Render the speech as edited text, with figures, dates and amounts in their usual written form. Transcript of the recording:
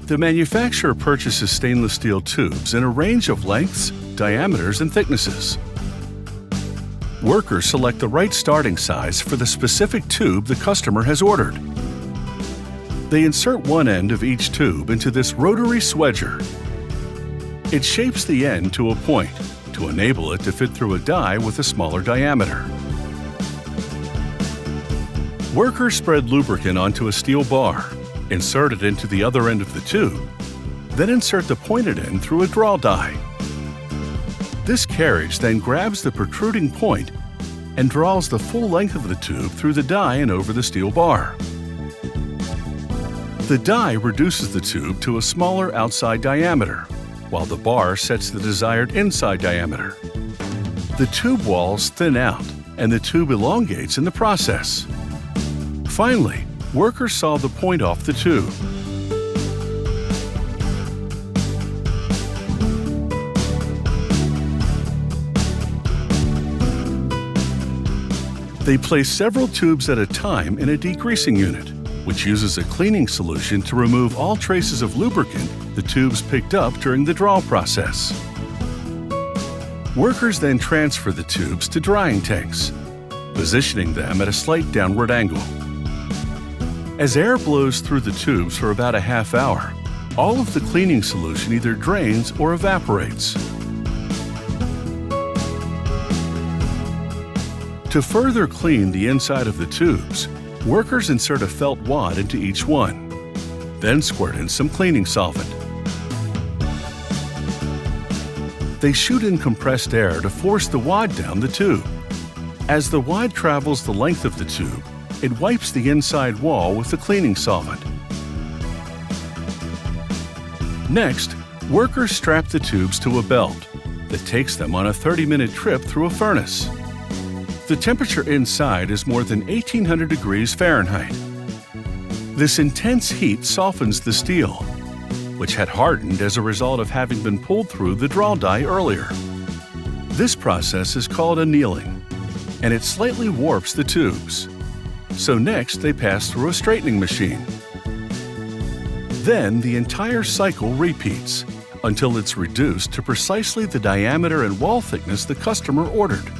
The manufacturer purchases stainless steel tubes in a range of lengths, diameters, and thicknesses. Workers select the right starting size for the specific tube the customer has ordered. They insert one end of each tube into this rotary swedger. It shapes the end to a point to enable it to fit through a die with a smaller diameter. Workers spread lubricant onto a steel bar, insert it into the other end of the tube, then insert the pointed end through a draw die. This carriage then grabs the protruding point and draws the full length of the tube through the die and over the steel bar. The die reduces the tube to a smaller outside diameter, while the bar sets the desired inside diameter. The tube walls thin out, and the tube elongates in the process. Finally, workers saw the point off the tube. They place several tubes at a time in a degreasing unit, which uses a cleaning solution to remove all traces of lubricant the tubes picked up during the draw process. Workers then transfer the tubes to drying tanks, positioning them at a slight downward angle. As air blows through the tubes for about a half hour, all of the cleaning solution either drains or evaporates. To further clean the inside of the tubes, workers insert a felt wad into each one, then squirt in some cleaning solvent. They shoot in compressed air to force the wad down the tube. As the wad travels the length of the tube, it wipes the inside wall with the cleaning solvent. Next, workers strap the tubes to a belt that takes them on a 30-minute trip through a furnace. The temperature inside is more than 1800 degrees Fahrenheit. This intense heat softens the steel, which had hardened as a result of having been pulled through the draw die earlier. This process is called annealing, and it slightly warps the tubes. So next, they pass through a straightening machine. Then the entire cycle repeats until it's reduced to precisely the diameter and wall thickness the customer ordered.